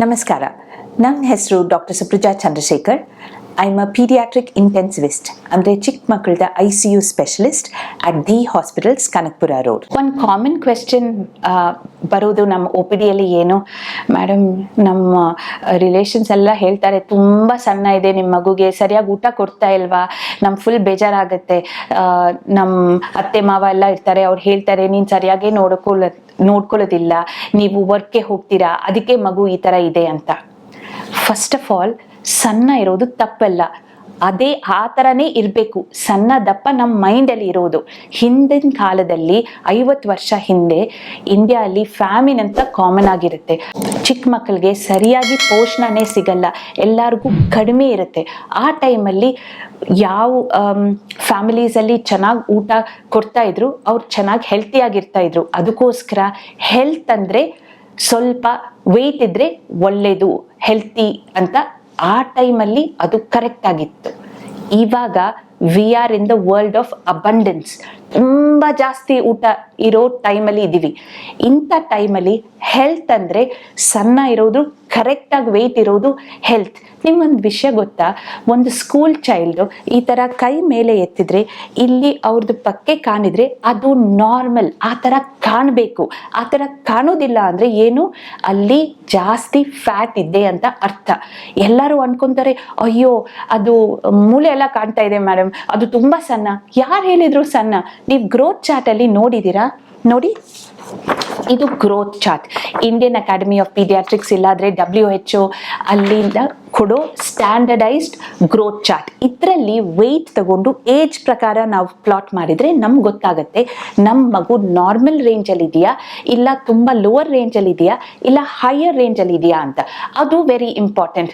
ನಮಸ್ಕಾರ, ನನ್ನ ಹೆಸರು doctor Supraja Chandrashekar. I am a paediatric intensivist, ಅಂದರೆ ಚಿಕ್ಕ ಮಕ್ಕಳದ ICU specialist at the hospitals, Kanakapura road. ಒಂದು ಕಾಮನ್ ಕ್ವೆಶ್ಚನ್ ಬರೋದು ನಮ್ಮ OPD ಯಲ್ಲಿ, ಏನು ಮೇಡಮ್, ನಮ್ಮ ರಿಲೇಷನ್ಸ್ ಎಲ್ಲ ಹೇಳ್ತಾರೆ ತುಂಬ ಸಣ್ಣ ಇದೆ ನಿಮ್ಮ ಮಗುಗೆ, ಸರಿಯಾಗಿ ಊಟ ಕೊಡ್ತಾ ಇಲ್ವಾ, ನಮ್ಗೆ ಫುಲ್ ಬೇಜಾರಾಗುತ್ತೆ. ನಮ್ಮ ಅತ್ತೆ ಮಾವ ಎಲ್ಲ ಇರ್ತಾರೆ, ಅವ್ರು ಹೇಳ್ತಾರೆ ನೀನು ಸರಿಯಾಗಿ ನೋಡ್ಕೊಳ್ಳೋದಿಲ್ಲ, ನೀವು ವರ್ಕ್ಗೆ ಹೋಗ್ತೀರಾ, ಅದಕ್ಕೆ ಮಗು ಈ ಥರ ಇದೆ ಅಂತ. ಫಸ್ಟ್ ಆಫ್ ಆಲ್, ಸಣ್ಣ ಇರೋದು ತಪ್ಪಲ್ಲ, ಅದೇ ಆ ಥರನೇ ಇರಬೇಕು. ಸಣ್ಣ ದಪ್ಪ ನಮ್ಮ ಮೈಂಡಲ್ಲಿ ಇರೋದು. ಹಿಂದಿನ ಕಾಲದಲ್ಲಿ 50 ವರ್ಷ ಹಿಂದೆ ಇಂಡಿಯಾದಲ್ಲಿ ಫ್ಯಾಮಿನ್ ಅಂತ ಕಾಮನ್ ಆಗಿರುತ್ತೆ. ಚಿಕ್ಕ ಮಕ್ಕಳಿಗೆ ಸರಿಯಾಗಿ ಪೋಷಣೆ ಸಿಗಲ್ಲ, ಎಲ್ಲರಿಗೂ ಕಡಿಮೆ ಇರುತ್ತೆ. ಆ ಟೈಮಲ್ಲಿ ಯಾವ ಫ್ಯಾಮಿಲೀಸಲ್ಲಿ ಚೆನ್ನಾಗಿ ಊಟ ಕೊಡ್ತಾ ಇದ್ರು, ಅವ್ರು ಚೆನ್ನಾಗಿ ಹೆಲ್ತಿಯಾಗಿರ್ತಾ ಇದ್ರು. ಅದಕ್ಕೋಸ್ಕರ ಹೆಲ್ತ್ ಅಂದರೆ ಸ್ವಲ್ಪ ವೆಯ್ಟ್ ಇದ್ರೆ ಒಳ್ಳೆಯದು, ಹೆಲ್ತಿ ಅಂತ ಆ ಟೈಮಲ್ಲಿ ಅದು ಕರೆಕ್ಟ್ ಆಗಿತ್ತು. ಇವಾಗ we are in the world of abundance, ತುಂಬ ಜಾಸ್ತಿ ಊಟ ಇರೋ ಟೈಮಲ್ಲಿ ಇದ್ದೀವಿ. ಇಂಥ ಟೈಮಲ್ಲಿ ಹೆಲ್ತ್ ಅಂದರೆ ಸಣ್ಣ ಇರೋದು, ಕರೆಕ್ಟಾಗಿ ವೆಯ್ಟ್ ಇರೋದು ಹೆಲ್ತ್. ನಿಮ್ಗೊಂದು ವಿಷಯ ಗೊತ್ತಾ, ಒಂದು ಸ್ಕೂಲ್ ಚೈಲ್ಡು ಈ ಥರ ಕೈ ಮೇಲೆ ಎತ್ತಿದ್ರೆ ಇಲ್ಲಿ ಅವ್ರದ್ದು ಪಕ್ಕೆ ಕಾಣಿದ್ರೆ ಅದು ನಾರ್ಮಲ್, ಆ ಥರ ಕಾಣಬೇಕು. ಆ ಥರ ಕಾಣೋದಿಲ್ಲ ಅಂದರೆ ಏನು, ಅಲ್ಲಿ ಜಾಸ್ತಿ ಫ್ಯಾಟ್ ಇದೆ ಅಂತ ಅರ್ಥ. ಎಲ್ಲರೂ ಅನ್ಕೊಂತಾರೆ, ಅಯ್ಯೋ ಅದು ಮೂಳೆ ಎಲ್ಲ ಕಾಣ್ತಾ ಇದೆ ಮೇಡಮ್, ಅದು ತುಂಬ ಸಣ್ಣ. ಯಾರು ಹೇಳಿದ್ರು ಸಣ್ಣ? ನೀವು ಗ್ರೋತ್ ಚಾರ್ಟಲ್ಲಿ ನೋಡಿದ್ದೀರಾ? ನೋಡಿ, ಇದು growth chart. Indian academy of paediatrics ಇಲ್ಲಾದ್ರೆ WHO ಅಲ್ಲಿಂದ ಕೊಡೋ ಸ್ಟ್ಯಾಂಡರ್ಡೈಸ್ಡ್ ಗ್ರೋತ್ ಚಾರ್ಟ್. ಇದರಲ್ಲಿ ವೆಯ್ಟ್ ತಗೊಂಡು ಏಜ್ ಪ್ರಕಾರ ನಾವು ಪ್ಲಾಟ್ ಮಾಡಿದರೆ ನಮ್ಗೆ ಗೊತ್ತಾಗುತ್ತೆ ನಮ್ಮ ಮಗು ನಾರ್ಮಲ್ ರೇಂಜಲ್ಲಿ ಇದೆಯಾ, ಇಲ್ಲ ತುಂಬ ಲೋವರ್ ರೇಂಜಲ್ಲಿ ಇದೆಯಾ, ಇಲ್ಲ ಹೈಯರ್ ರೇಂಜಲ್ಲಿ ಇದೆಯಾ ಅಂತ. ಅದು ವೆರಿ ಇಂಪಾರ್ಟೆಂಟ್.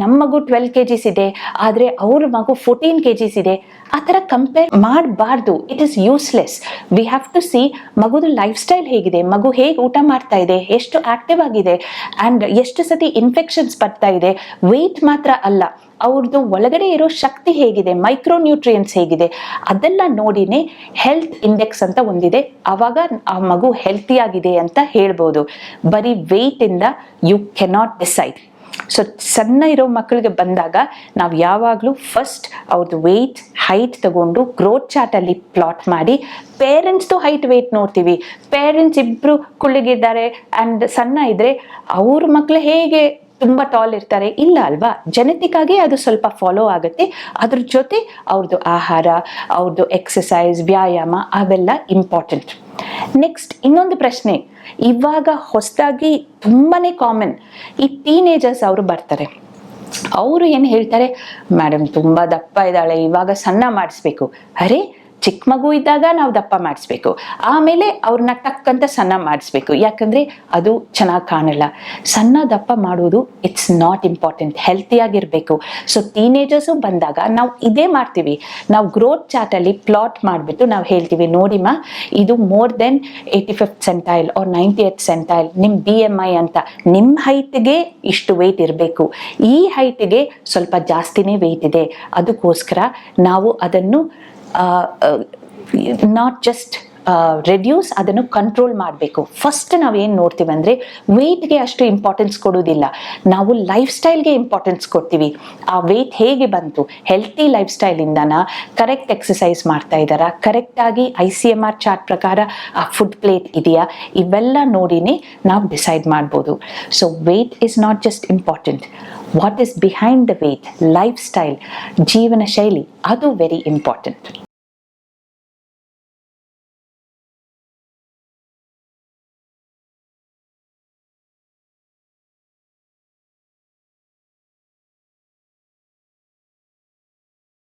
ನಮ್ಮ ಮಗು 12 kgs ಇದೆ, ಆದರೆ ಅವ್ರ ಮಗು 14 kgs ಇದೆ, ಆ ಥರ ಕಂಪೇರ್ ಮಾಡಬಾರ್ದು. It is useless. We have to see ಮಗುದು ಲೈಫ್ ಸ್ಟೈಲ್ ಹೇಗಿದೆ, ಮಗು ಹೇಗೆ ಊಟ ಮಾಡ್ತಾ ಇದೆ, ಎಷ್ಟು ಆಕ್ಟಿವ್ ಆಗಿದೆ, ಆ್ಯಂಡ್ ಎಷ್ಟು ಸತಿ ಇನ್ಫೆಕ್ಷನ್ಸ್ ಬರ್ತಾ ಇದೆ. ವೆಯ್ಟ್ ಮಾತ್ರ ಅಲ್ಲ, ಅವ್ರದ್ದು ಒಳಗಡೆ ಇರೋ ಶಕ್ತಿ ಹೇಗಿದೆ, ಮೈಕ್ರೋ ನ್ಯೂಟ್ರಿಯೆಂಟ್ಸ್ ಹೇಗಿದೆ, ಅದೆಲ್ಲ ನೋಡಿನೇ ಹೆಲ್ತ್ ಇಂಡೆಕ್ಸ್ ಅಂತ ಒಂದಿದೆ. ಆವಾಗ ಆ ಮಗು ಹೆಲ್ತಿಯಾಗಿದೆ ಅಂತ ಹೇಳ್ಬೋದು. ಬರೀ ವೆಯ್ಟಿಂದ ಯು ಕೆನಾಟ್ ಡಿಸೈಡ್. ಸೊ ಸಣ್ಣ ಇರೋ ಮಕ್ಕಳಿಗೆ ಬಂದಾಗ ನಾವು ಯಾವಾಗಲೂ ಫಸ್ಟ್ ಅವ್ರದ್ದು ವೆಯ್ಟ್, ಹೈಟ್ ತಗೊಂಡು ಗ್ರೋತ್ ಚಾರ್ಟಲ್ಲಿ ಪ್ಲಾಟ್ ಮಾಡಿ ಪೇರೆಂಟ್ಸ್ದು ಹೈಟ್ ವೆಯ್ಟ್ ನೋಡ್ತೀವಿ. ಪೇರೆಂಟ್ಸ್ ಇಬ್ಬರು ಕುಳ್ಳಿಗಿದ್ದಾರೆ ಆ್ಯಂಡ್ ಸಣ್ಣ ಇದ್ದರೆ ಅವ್ರ ಮಕ್ಕಳು ಹೇಗೆ ತುಂಬ ಟಾಲ್ ಇರ್ತಾರೆ? ಇಲ್ಲ ಅಲ್ವಾ? ಜೆನೆಟಿಕ್ ಆಗಿ ಅದು ಸ್ವಲ್ಪ ಫಾಲೋ ಆಗುತ್ತೆ. ಅದ್ರ ಜೊತೆ ಅವ್ರದ್ದು ಆಹಾರ, ಅವ್ರದ್ದು ಎಕ್ಸಸೈಸ್, ವ್ಯಾಯಾಮ ಅವೆಲ್ಲ ಇಂಪಾರ್ಟೆಂಟ್. ನೆಕ್ಸ್ಟ್ ಇನ್ನೊಂದು ಪ್ರಶ್ನೆ, ಇವಾಗ ಹೊಸದಾಗಿ ತುಂಬಾನೇ ಕಾಮನ್, ಈ ಟೀನೇಜರ್ಸ್ ಅವರು ಬರ್ತಾರೆ. ಅವರು ಏನು ಹೇಳ್ತಾರೆ, ಮೇಡಮ್ ತುಂಬ ದಪ್ಪ ಇದ್ದಾಳೆ, ಇವಾಗ ಸಣ್ಣ ಮಾಡಿಸ್ಬೇಕು. ಅರೆ, ಚಿಕ್ಕ ಮಗು ಇದ್ದಾಗ ನಾವು ದಪ್ಪ ಮಾಡಿಸ್ಬೇಕು, ಆಮೇಲೆ ಅವ್ರನ್ನ ಟಕ್ಕಂತ ಸಣ್ಣ ಮಾಡಿಸ್ಬೇಕು, ಯಾಕಂದರೆ ಅದು ಚೆನ್ನಾಗಿ ಕಾಣಲ್ಲ. ಸಣ್ಣ ದಪ್ಪ ಮಾಡೋದು it's not important, ಹೆಲ್ತಿಯಾಗಿರಬೇಕು. So teenagers ಬಂದಾಗ ನಾವು ಇದೇ ಮಾಡ್ತೀವಿ. ನಾವು ಗ್ರೋತ್ ಚಾರ್ಟಲ್ಲಿ ಪ್ಲಾಟ್ ಮಾಡಿಬಿಟ್ಟು ನಾವು ಹೇಳ್ತೀವಿ, ನೋಡಿಮ್ಮ ಇದು more than 85th centile or 90th centile ನಿಮ್ಮ BMI ಅಂತ. ನಿಮ್ಮ ಹೈಟ್ಗೆ ಇಷ್ಟು ವೆಯ್ಟ್ ಇರಬೇಕು, ಈ ಹೈಟ್ಗೆ ಸ್ವಲ್ಪ ಜಾಸ್ತಿನೇ ವೆಯ್ಟ್ ಇದೆ. ಅದಕ್ಕೋಸ್ಕರ ನಾವು ಅದನ್ನು ನಾಟ್ ಜಸ್ಟ್ ರೆಡ್ಯೂಸ್, ಅದನ್ನು ಕಂಟ್ರೋಲ್ ಮಾಡಬೇಕು. ಫಸ್ಟ್ ನಾವೇನು ನೋಡ್ತೀವಿ ಅಂದರೆ ವೆಯ್ಟ್ಗೆ ಅಷ್ಟು ಇಂಪಾರ್ಟೆನ್ಸ್ ಕೊಡೋದಿಲ್ಲ, ನಾವು ಲೈಫ್ ಸ್ಟೈಲ್ಗೆ ಇಂಪಾರ್ಟೆನ್ಸ್ ಕೊಡ್ತೀವಿ. ಆ ವೆಯ್ಟ್ ಹೇಗೆ ಬಂತು, ಹೆಲ್ತಿ ಲೈಫ್ ಸ್ಟೈಲಿಂದನಾ, ಕರೆಕ್ಟ್ ಎಕ್ಸಸೈಸ್ ಮಾಡ್ತಾ ಇದ್ದಾರಾ, ಕರೆಕ್ಟಾಗಿ ICMR ಚಾರ್ಟ್ ಪ್ರಕಾರ ಆ ಫುಡ್ ಪ್ಲೇಟ್ ಇದೆಯಾ, ಇವೆಲ್ಲ ನೋಡಿನೇ ನಾವು ಡಿಸೈಡ್ ಮಾಡ್ಬೋದು. So weight is not just important, what is behind the weight, lifestyle, ಜೀವನ ಶೈಲಿ, ಅದು ವೆರಿ ಇಂಪಾರ್ಟೆಂಟ್.